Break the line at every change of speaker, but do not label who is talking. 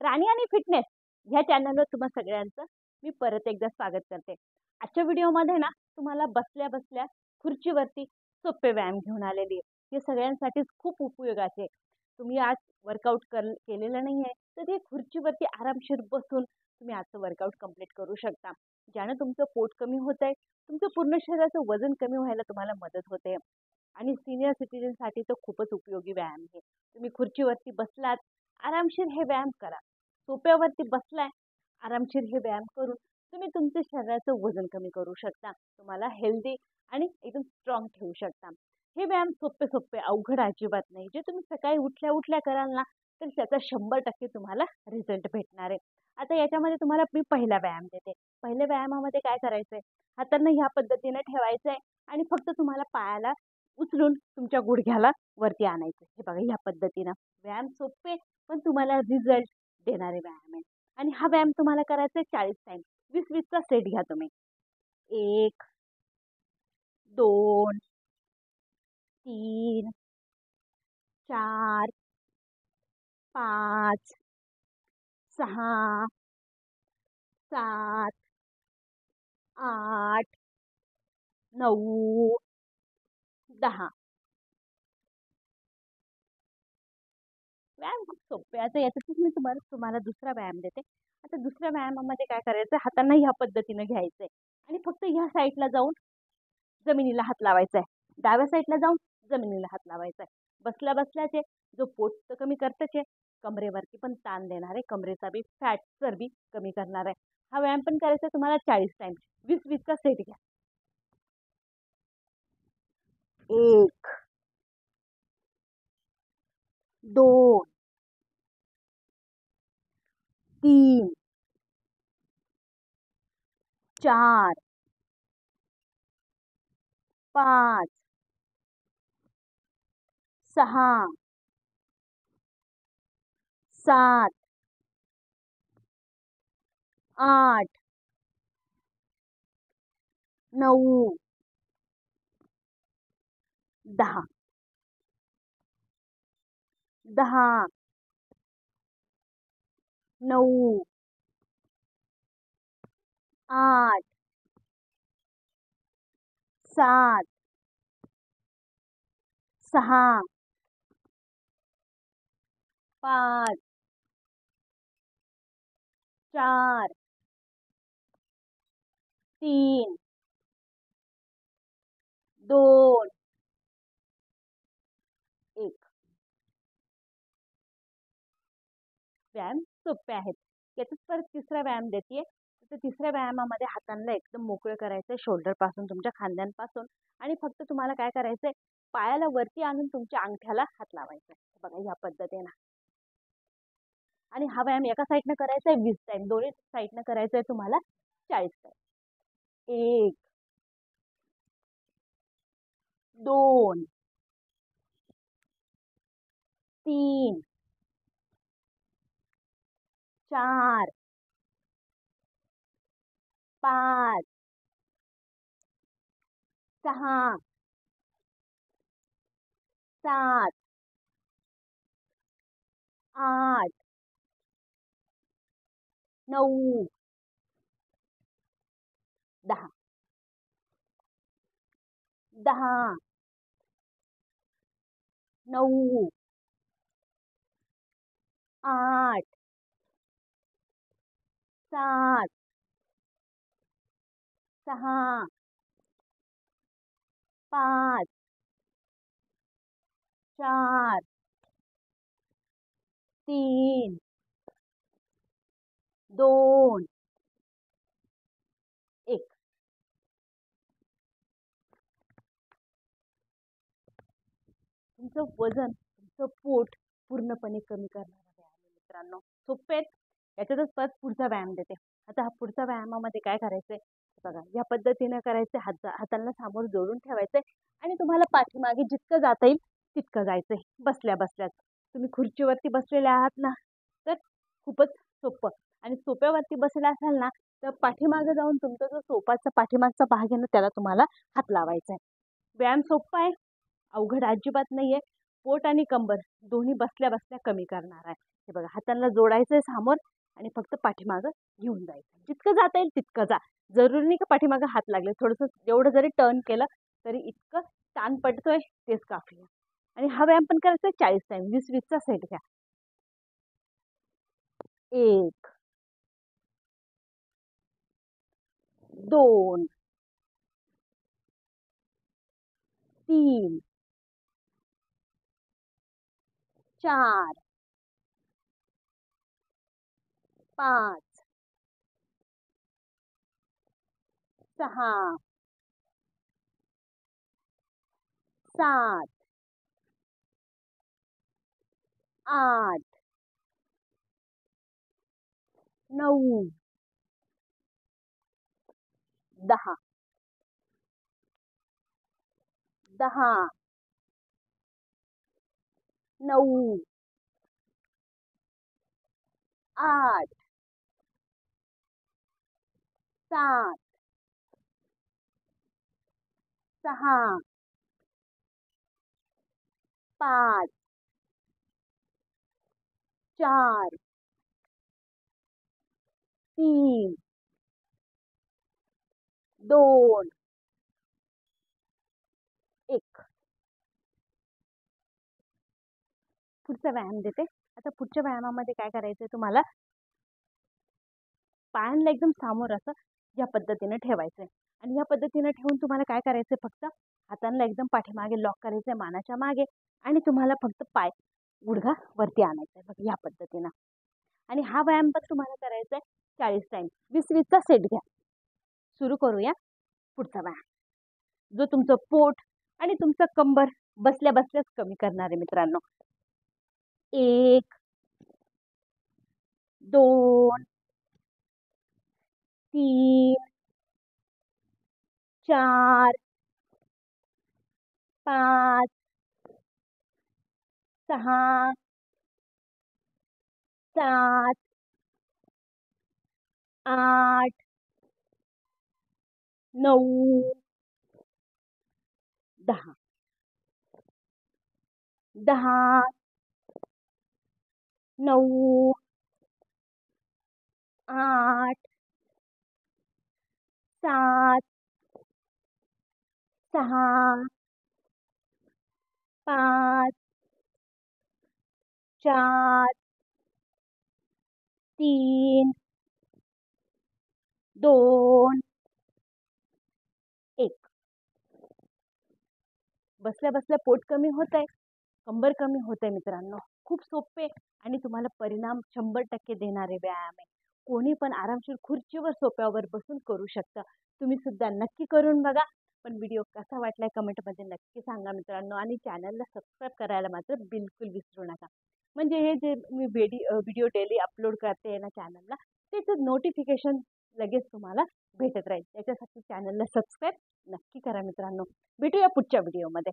राणी आणि फिटनेस ह्या चॅनलवर तुम्हा सगळ्यांचं मी परत एकदा स्वागत करते. आजच्या व्हिडिओमध्ये ना तुम्हाला बसल्या बसल्या खुर्चीवरती सोपे व्यायाम घेऊन आलेली आहे. हे सगळ्यांसाठीच खूप उपयोगाचे आहे. तुम्ही आज वर्कआउट केलेलं नाही आहे तर ते खुर्चीवरती आरामशीर बसून तुम्ही आजचं वर्कआउट कंप्लीट करू शकता. ज्यानं तुमचं पोट कमी होत आहे, तुमचं पूर्ण शरीराचं वजन कमी व्हायला तुम्हाला मदत होते आणि सिनियर सिटीजनसाठी तर खूपच उपयोगी व्यायाम आहे. तुम्ही खुर्चीवरती बसलात, आरामशीर हे व्यायाम करा. सोप्यावरती बसलाय, आरामशीर हे व्यायाम करून तुम्ही तुमच्या शरीराचं वजन कमी करू शकता. तुम्हाला हेल्दी आणि एकदम स्ट्रॉंग ठेवू शकता. हे व्यायाम सोपे सोपे, अवघड अजिबात नाही. जे तुम्ही सकाळी उठल्या उठल्या कराल ना तर त्याचा 100% तुम्हाला रिझल्ट भेटणार आहे. आता याच्यामध्ये तुम्हाला मी पहिला व्यायाम देते. पहिल्या व्यायामामध्ये काय करायचंय, हातांना ह्या पद्धतीने ठेवायचंय आणि फक्त तुम्हाला पायाला उचलून तुमच्या गुडघ्याला वरती आणायचं. हे बघा, ह्या पद्धतीनं व्यायाम सोपे पण तुम्हाला रिझल्ट देणारे व्यायाम आहे. आणि हा व्यायाम तुम्हाला करायचा आहे 40 टाइम. 20-20चा सेट घ्या तुम्ही. 1, 2, 3, 4, 5, 6, 7, 8, 9, 10. व्यायाम खूप सोपे आहे. आता याच्यातच मी तुम्हाला दुसरा व्यायाम देते. आता दुसऱ्या व्यायामामध्ये काय करायचं, हातांना ह्या पद्धतीनं घ्यायचंय आणि फक्त ह्या साईडला जाऊन जमिनीला हात लावायचा आहे. डाव्या साईडला जाऊन जमिनीला हात लावायचा आहे. बसल्या बसल्याचे जो पोट तर कमी करतच आहे, कमरेवरती पण ताण देणार आहे, कमरेचा बी फॅट चरबी कमी करणार आहे. हा व्यायाम पण करायचा आहे तुम्हाला 40 टाइम. 20-20चा सेट घ्या. 1, 2, 3, 4, 5, 6, 7, 8, 9, 10. 10, 9, 8, 7, 6, 5, 4, 3, 2, 1. व्यायाम सोपे आहेत. याच्यात परत तिसरा व्यायाम देते. तर तिसऱ्या व्यायामामध्ये हातांना एकदम मोकळं करायचं आहे, शोल्डर पासून, तुमच्या खांद्यांपासून. आणि फक्त तुम्हाला काय करायचंय, पायाला वरती आणून तुमच्या अंगठ्याला हात लावायचा आहे. बघा, ह्या पद्धतीनं. आणि हा व्यायाम एका साईडनं करायचा आहे 20 टाइम, दोन्ही साईडनं करायचं आहे तुम्हाला 40 टाइम. 1, 2, 3, 4, 5, 6, 7, 8, 9, 10. 10, 9, 8, 7, 6, 5, 4, 3, 2, 1. तुमचं वजन, तुमचं पोट पूर्णपणे कमी करणारा व्यायाम आहे मित्रांनो. सोपे आहेत. याच्यातच परत पुढचा व्यायाम देते. आता हा पुढचा व्यायामामध्ये काय करायचंय बघा, या पद्धतीनं करायचंय. हातांना समोर जोडून ठेवायचंय आणि तुम्हाला पाठीमागे जितकं जाता येईल तितकं जायचंय, बसल्या बसल्याच. तुम्ही खुर्चीवरती बसलेले आहात ना, तर खूपच सोपं. आणि सोप्यावरती बसले असाल ना तर पाठीमागे जाऊन तुमचा जो सोपाचा पाठीमागचा भाग आहे ना त्याला तुम्हाला हात लावायचा आहे. व्यायाम सोपा आहे, अवघड अजिबात नाहीये. पोट आणि कंबर दोन्ही बसल्या बसल्या कमी करणार आहे. हे बघा, हातांना जोडायचंय समोर आणि फक्त पाठीमागं घेऊन जायचं. जितकं जाता येईल तितकं जा. जरुरी नाही का पाठीमागं हात लागले. थोडंसं एवढं जरी टर्न केलं तरी इतकं ताण पडतोय तेच काफी आहे. आणि हा व्यायाम पण करायचा 40 टाइम. 20-20चा सेट घ्या. 1 2 3 4 5 6 7 8 9 10 10 9 8 7 6 5 4 3 2 1. पुढचा व्यायाम देते. आता पुढच्या व्यायामामध्ये काय करायचंय तुम्हाला, पायांना एकदम समोर असं या पद्धतीने ठेवायचंय. आणि या पद्धतीने ठेवून तुम्हाला काय करायचंय, फक्त हातांना एकदम पाठीमागे लॉक करायचंय मानाच्या मागे आणि तुम्हाला फक्त पाय गुडघा वरती आणायचा आहे बघ या पद्धतीनं. आणि हा व्यायाम पण तुम्हाला करायचा आहे 40 टाइम. 20-20चा सेट घ्या. सुरू करूया पुढचा व्यायाम, जो तुमचं पोट आणि तुमचं कंबर बसल्या बसल्याच कमी करणार आहे मित्रांनो. 1 2 3 4 5 6 7 8 9 10 10 9 8 7 6 5 4 3 2 1. बसल्या बसल्या पोट कमी होत आहे, कंबर कमी होत आहे मित्रांनो. खूप सोपे आणि तुम्हाला परिणाम 100% देणारे व्यायाम आहे. कोणी पण आरामशीर खुर्चीवर सोफ्यावर बसून करू शकता. तुम्ही सुद्धा नक्की करून बघा. पण व्हिडिओ कसा वाटलाय कमेंटमध्ये नक्की सांगा मित्रांनो. आणि चॅनलला सबस्क्राईब करायला मात्र बिलकुल विसरू नका. म्हणजे हे जे मी व्हिडिओ डेली अपलोड करते ना चॅनलला, त्याचं नोटिफिकेशन लगेच तुम्हाला भेटत राहील. त्याच्यासाठी चॅनलला सबस्क्राईब नक्की करा मित्रांनो. भेटूया पुढच्या व्हिडिओमध्ये.